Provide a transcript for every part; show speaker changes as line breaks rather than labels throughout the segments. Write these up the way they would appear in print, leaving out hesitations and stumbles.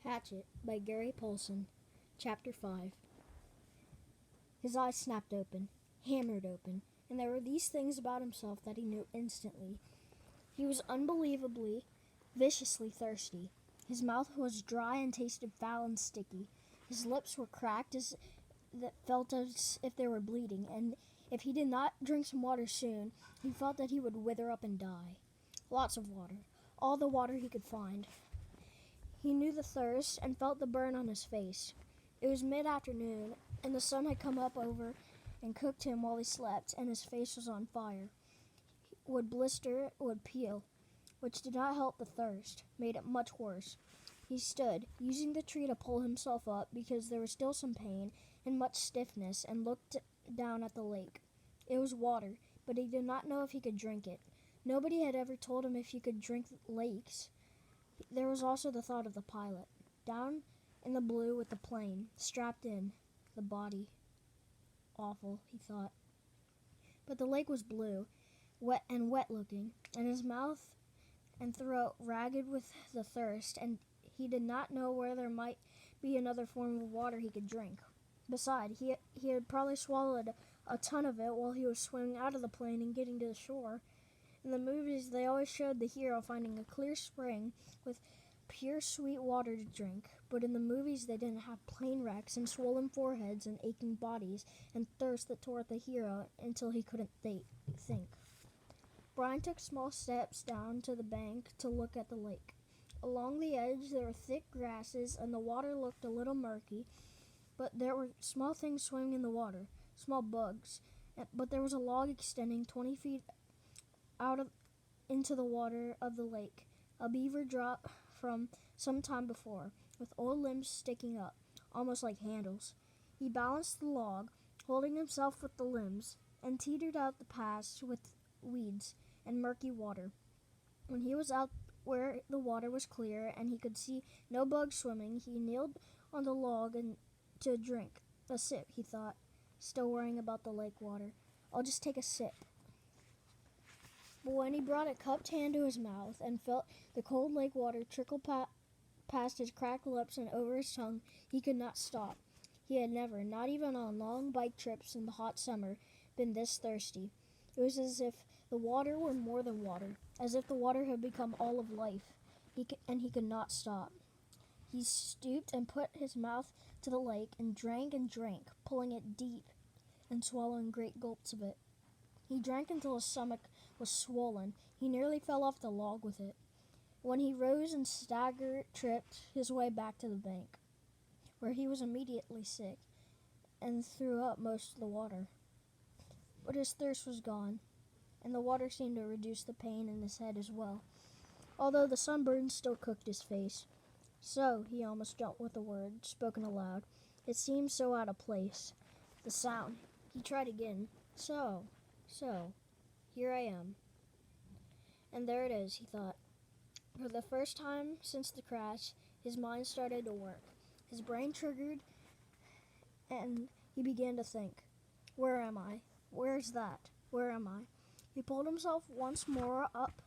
Hatchet by Gary Paulson. Chapter 5. His eyes snapped open, hammered open, and there were these things about himself that he knew instantly. He was unbelievably, viciously thirsty. His mouth was dry and tasted foul and sticky. His lips were cracked that felt as if they were bleeding, and if he did not drink some water soon, he felt that he would wither up and die. Lots of water, all the water he could find. He knew the thirst and felt the burn on his face. It was mid-afternoon, and the sun had come up over and cooked him while he slept, and his face was on fire. Would blister, would peel, which did not help the thirst, made it much worse. He stood, using the tree to pull himself up because there was still some pain and much stiffness, and looked down at the lake. It was water, but he did not know if he could drink it. Nobody had ever told him if he could drink lakes. There was also the thought of the pilot, down in the blue with the plane, strapped in, the body. Awful, he thought. But the lake was blue, wet looking, and his mouth and throat ragged with the thirst, and he did not know where there might be another form of water he could drink. Besides, he had probably swallowed a ton of it while he was swimming out of the plane and getting to the shore. In the movies, they always showed the hero finding a clear spring with pure sweet water to drink, but in the movies they didn't have plane wrecks and swollen foreheads and aching bodies and thirst that tore at the hero until he couldn't think. Brian took small steps down to the bank to look at the lake. Along the edge there were thick grasses and the water looked a little murky, but there were small things swimming in the water, small bugs, but there was a log extending 20 feet into the water of the lake, a beaver dropped from some time before, with old limbs sticking up, almost like handles. He balanced the log, holding himself with the limbs, and teetered out the pass with weeds and murky water. When he was out where the water was clear and he could see no bugs swimming, he kneeled on the log and to drink. A sip, he thought, still worrying about the lake water. I'll just take a sip. But when he brought a cupped hand to his mouth and felt the cold lake water trickle past his cracked lips and over his tongue, he could not stop. He had never, not even on long bike trips in the hot summer, been this thirsty. It was as if the water were more than water, as if the water had become all of life, and he could not stop. He stooped and put his mouth to the lake and drank, pulling it deep and swallowing great gulps of it. He drank until his stomach was swollen. He nearly fell off the log with it. When he rose and tripped his way back to the bank, where he was immediately sick and threw up most of the water. But his thirst was gone, and the water seemed to reduce the pain in his head as well, although the sunburn still cooked his face. So, he almost jumped with the word, spoken aloud. It seemed so out of place. The sound. He tried again. So, here I am. And there it is, he thought. For the first time since the crash, his mind started to work. His brain triggered, and he began to think. Where am I? Where's that? Where am I? He pulled himself once more up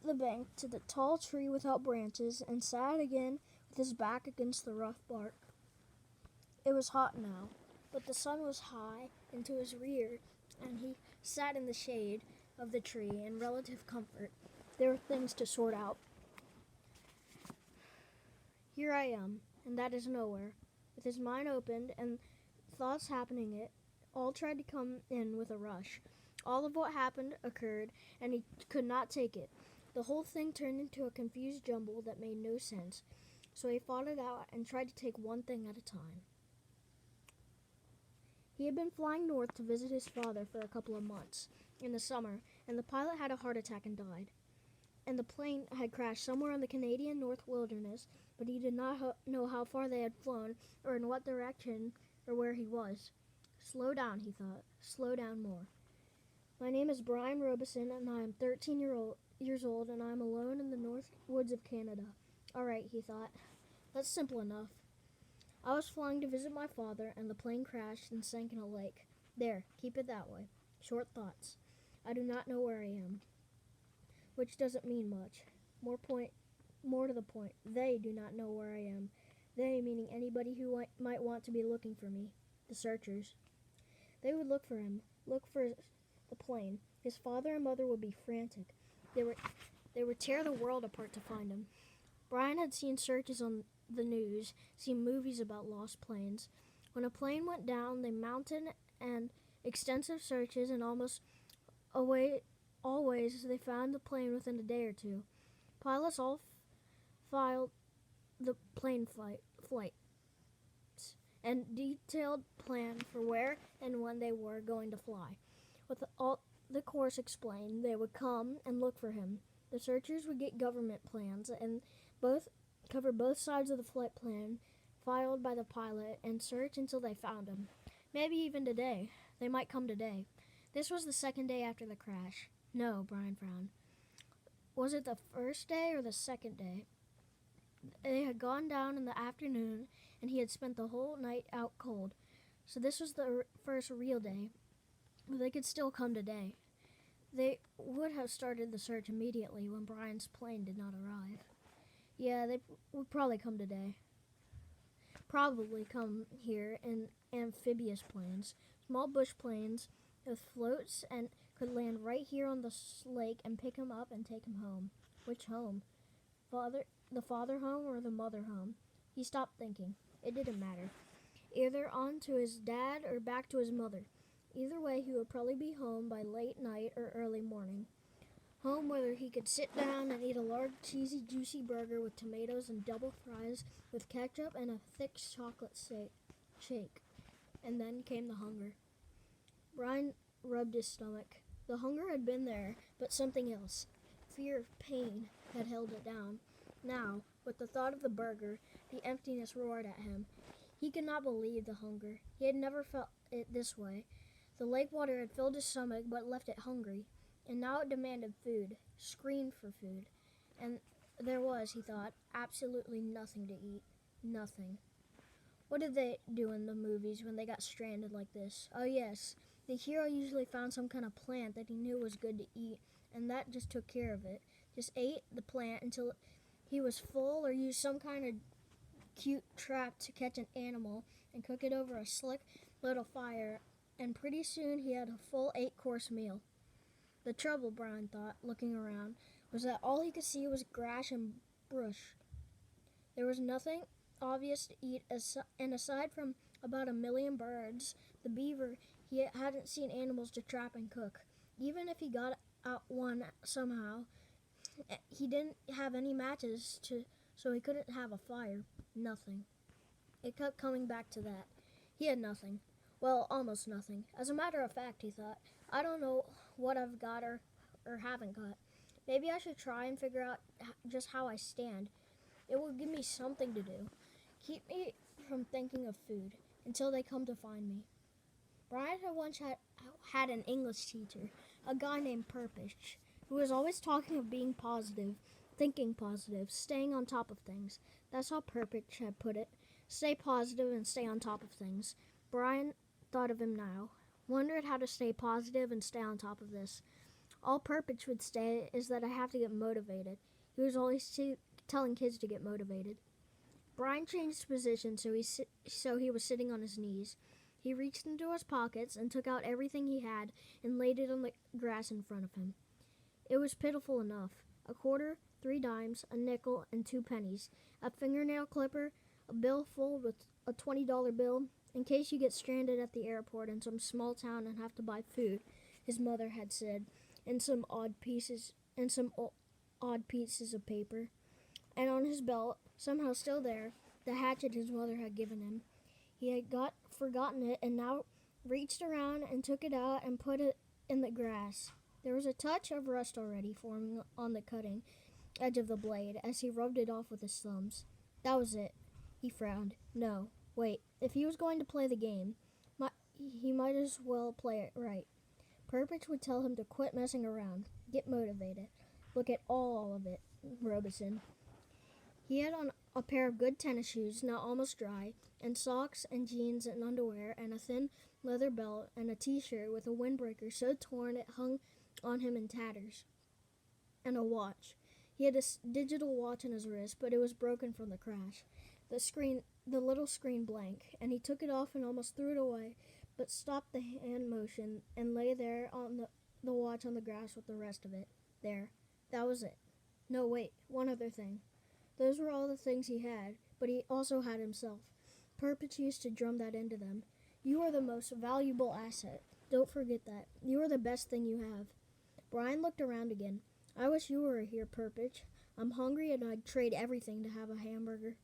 the bank to the tall tree without branches and sat again with his back against the rough bark. It was hot now, but the sun was high and to his rear, and he sat in the shade of the tree in relative comfort. There were things to sort out. Here I am, and that is nowhere. With his mind opened and thoughts happening, it all tried to come in with a rush. All of what happened occurred, and he could not take it. The whole thing turned into a confused jumble that made no sense. So he fought it out and tried to take one thing at a time. He had been flying north to visit his father for a couple of months in the summer, and the pilot had a heart attack and died. And the plane had crashed somewhere in the Canadian North Wilderness, but he did not know how far they had flown or in what direction or where he was. Slow down, he thought. Slow down more. My name is Brian Robeson, and I am 13 years old, and I am alone in the north woods of Canada. All right, he thought. That's simple enough. I was flying to visit my father, and the plane crashed and sank in a lake. There, keep it that way. Short thoughts. I do not know where I am. Which doesn't mean much. More to the point, they do not know where I am. They meaning anybody who might want to be looking for me. The searchers. They would look for him, look for the plane. His father and mother would be frantic. They would tear the world apart to find him. Brian had seen searches on the news, seen movies about lost planes. When a plane went down, they mounted and extensive searches, and always they found the plane within a day or two. Pilots all filed the plane flights and detailed plan for where and when they were going to fly. With all the course explained, they would come and look for him. The searchers would get government plans and cover both sides of the flight plan filed by the pilot and search until they found him. Maybe even today. They might come today. This was the second day after the crash. No, Brian frowned. Was it the first day or the second day? They had gone down in the afternoon, and he had spent the whole night out cold. So this was the first real day. But they could still come today. They would have started the search immediately when Brian's plane did not arrive. Yeah, they would probably come today. Probably come here in amphibious planes, small bush planes with floats, and could land right here on the lake and pick him up and take him home. Which home? The father home or the mother home? He stopped thinking. It didn't matter. Either on to his dad or back to his mother. Either way, he would probably be home by late night or early morning. Home where he could sit down and eat a large, cheesy, juicy burger with tomatoes and double fries with ketchup and a thick chocolate shake. And then came the hunger. Brian rubbed his stomach. The hunger had been there, but something else. Fear of pain had held it down. Now, with the thought of the burger, the emptiness roared at him. He could not believe the hunger. He had never felt it this way. The lake water had filled his stomach but left it hungry, and now it demanded food, screamed for food. And there was, he thought, absolutely nothing to eat. Nothing. What did they do in the movies when they got stranded like this? Oh yes, the hero usually found some kind of plant that he knew was good to eat, and that just took care of it. Just ate the plant until he was full, or used some kind of cute trap to catch an animal and cook it over a slick little fire, and pretty soon he had a full 8-course meal. The trouble, Brian thought, looking around, was that all he could see was grass and brush. There was nothing obvious to eat, and aside from about 1 million birds, the beaver, he hadn't seen animals to trap and cook. Even if he got out one somehow, he didn't have any matches so he couldn't have a fire. Nothing. It kept coming back to that. He had nothing. Well, almost nothing. As a matter of fact, he thought, I don't know what I've got or haven't got. Maybe I should try and figure out just how I stand. It will give me something to do. Keep me from thinking of food until they come to find me. Brian had once had an English teacher, a guy named Purpich, who was always talking of being positive, thinking positive, staying on top of things. That's how Purpich had put it. Stay positive and stay on top of things. Brian thought of him now, wondered how to stay positive and stay on top of this. All Purpich would say is that I have to get motivated. He was always telling kids to get motivated. Brian changed position so he was sitting on his knees. He reached into his pockets and took out everything he had and laid it on the grass in front of him. It was pitiful enough. A quarter, 3 dimes, a nickel, and 2 pennies, a fingernail clipper, a billfold with a $20 bill, in case you get stranded at the airport in some small town and have to buy food, his mother had said, and some odd pieces of paper. And on his belt, somehow still there, the hatchet his mother had given him. He had forgotten it and now reached around and took it out and put it in the grass. There was a touch of rust already forming on the cutting edge of the blade as he rubbed it off with his thumbs. That was it. He frowned. No, wait. If he was going to play the game, he might as well play it right. Purpich would tell him to quit messing around. Get motivated. Look at all of it, Robeson. He had on a pair of good tennis shoes, now almost dry, and socks and jeans and underwear, and a thin leather belt, and a t-shirt with a windbreaker so torn it hung on him in tatters, and a watch. He had a digital watch on his wrist, but it was broken from the crash. The little screen blank, and he took it off and almost threw it away, but stopped the hand motion and lay there on the watch on the grass with the rest of it. There. That was it. No, wait, one other thing. Those were all the things he had, but he also had himself. Purpose used to drum that into them. You are the most valuable asset. Don't forget that. You are the best thing you have. Brian looked around again. I wish you were here, Purpose. I'm hungry and I'd trade everything to have a hamburger.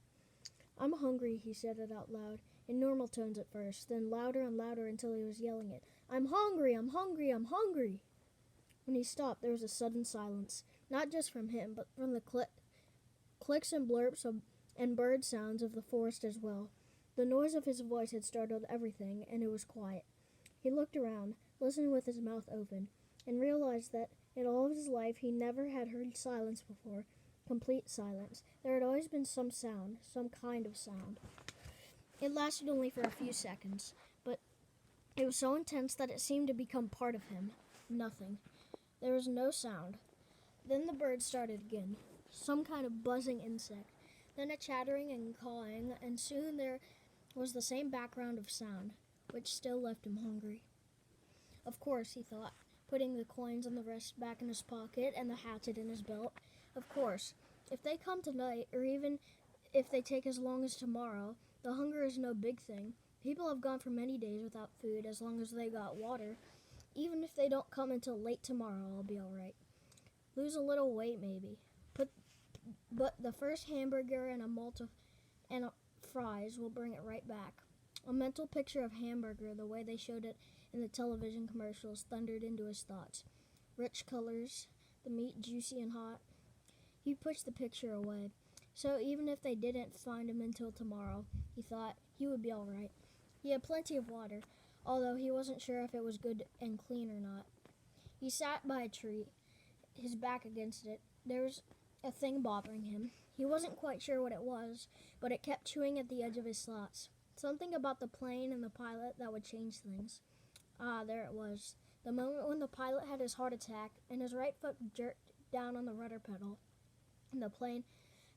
I'm hungry, he said it out loud, in normal tones at first, then louder and louder until he was yelling it. I'm hungry, I'm hungry, I'm hungry. When he stopped, there was a sudden silence, not just from him, but from the clicks and blurps and bird sounds of the forest as well. The noise of his voice had startled everything, and it was quiet. He looked around, listening with his mouth open, and realized that in all of his life he never had heard silence before. Complete silence. There had always been some sound, some kind of sound. It lasted only for a few seconds, but it was so intense that it seemed to become part of him. Nothing. There was no sound. Then the birds started again, some kind of buzzing insect, then a chattering and cawing, and soon there was the same background of sound, which still left him hungry. Of course, he thought, putting the coins and the rest back in his pocket and the hatchet in his belt. Of course, if they come tonight, or even if they take as long as tomorrow, the hunger is no big thing. People have gone for many days without food as long as they got water. Even if they don't come until late tomorrow, I'll be all right. Lose a little weight, maybe. But the first hamburger and fries will bring it right back. A mental picture of hamburger, the way they showed it in the television commercials, thundered into his thoughts. Rich colors, the meat juicy and hot. He pushed the picture away. So even if they didn't find him until tomorrow, he thought, he would be all right. He had plenty of water, although he wasn't sure if it was good and clean or not. He sat by a tree, his back against it. There was a thing bothering him. He wasn't quite sure what it was, but it kept chewing at the edge of his thoughts. Something about the plane and the pilot that would change things. Ah, there it was. The moment when the pilot had his heart attack and his right foot jerked down on the rudder pedal, and the plane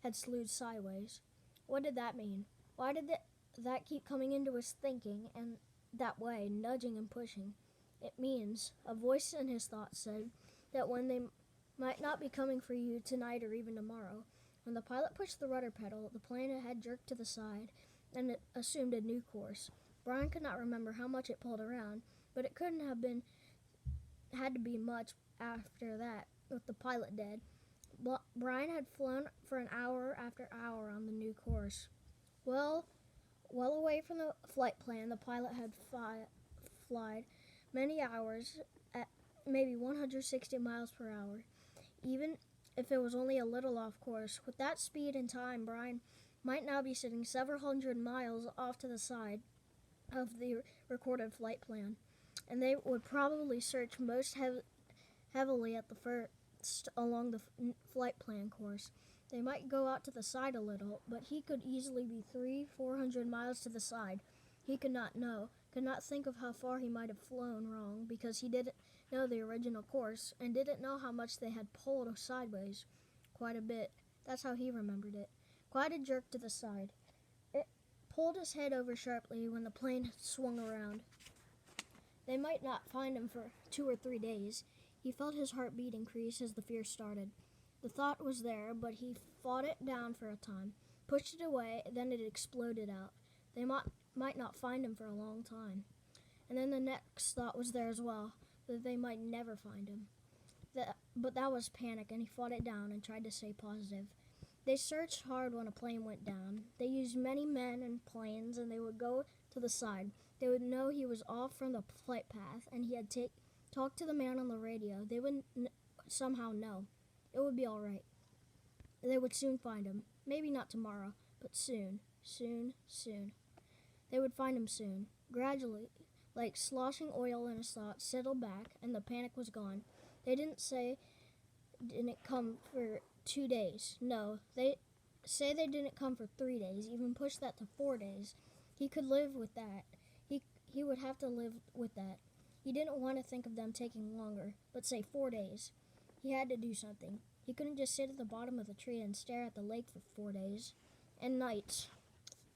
had slewed sideways. What did that mean? Why did that keep coming into his thinking and that way, nudging and pushing? It means, a voice in his thoughts said, that when they might not be coming for you tonight or even tomorrow. When the pilot pushed the rudder pedal, the plane had jerked to the side, and it assumed a new course. Brian could not remember how much it pulled around, but it couldn't have had to be much after that, with the pilot dead. Brian had flown for an hour after hour on the new course. Well away from the flight plan, the pilot had flied many hours at maybe 160 miles per hour. Even if it was only a little off course, with that speed and time, Brian might now be sitting several hundred miles off to the side of the recorded flight plan, and they would probably search most heavily at the first along the flight plan course. They might go out to the side a little, but he could easily be 300-400 miles to the side. He could not think of how far he might have flown wrong, because he didn't know the original course, and didn't know how much they had pulled sideways. Quite a bit. That's how he remembered it. Quite a jerk to the side. It pulled his head over sharply when the plane swung around. They might not find him for 2 or 3 days. He felt his heartbeat increase as the fear started. The thought was there, but he fought it down for a time, pushed it away, then it exploded out. They might not find him for a long time. And then the next thought was there as well, that they might never find him. But that was panic, and he fought it down and tried to stay positive. They searched hard when a plane went down. They used many men and planes, and they would go to the side. They would know he was off from the flight path, and he had talked to the man on the radio. They would somehow know. It would be all right. They would soon find him. Maybe not tomorrow, but soon. They would find him soon. Gradually, like sloshing oil in his thoughts, settled back, and the panic was gone. They didn't come for 2 days. No, they say they didn't come for 3 days, even push that to 4 days. He could live with that. He would have to live with that. He didn't want to think of them taking longer, but say 4 days. He had to do something. He couldn't just sit at the bottom of the tree and stare at the lake for 4 days and nights.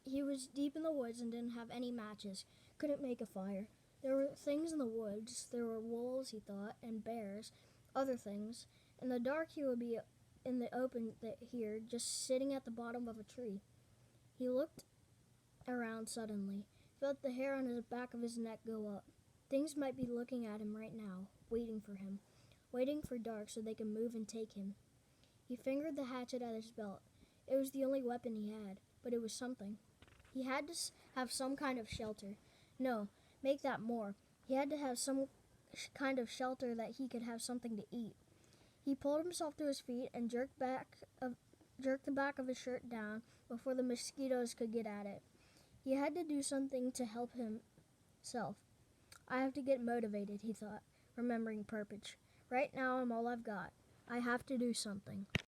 He was deep in the woods and didn't have any matches, couldn't make a fire. There were things in the woods. There were wolves, he thought, and bears, other things. In the dark, he would be in the open here, just sitting at the bottom of a tree. He looked around suddenly, felt the hair on the back of his neck go up. Things might be looking at him right now, waiting for him, waiting for dark so they could move and take him. He fingered the hatchet at his belt. It was the only weapon he had, but it was something. He had to have some kind of shelter. No, make that more. He had to have some kind of shelter that he could have something to eat. He pulled himself to his feet and jerked the back of his shirt down before the mosquitoes could get at it. He had to do something to help himself. I have to get motivated, he thought, remembering Purpose. Right now I'm all I've got. I have to do something.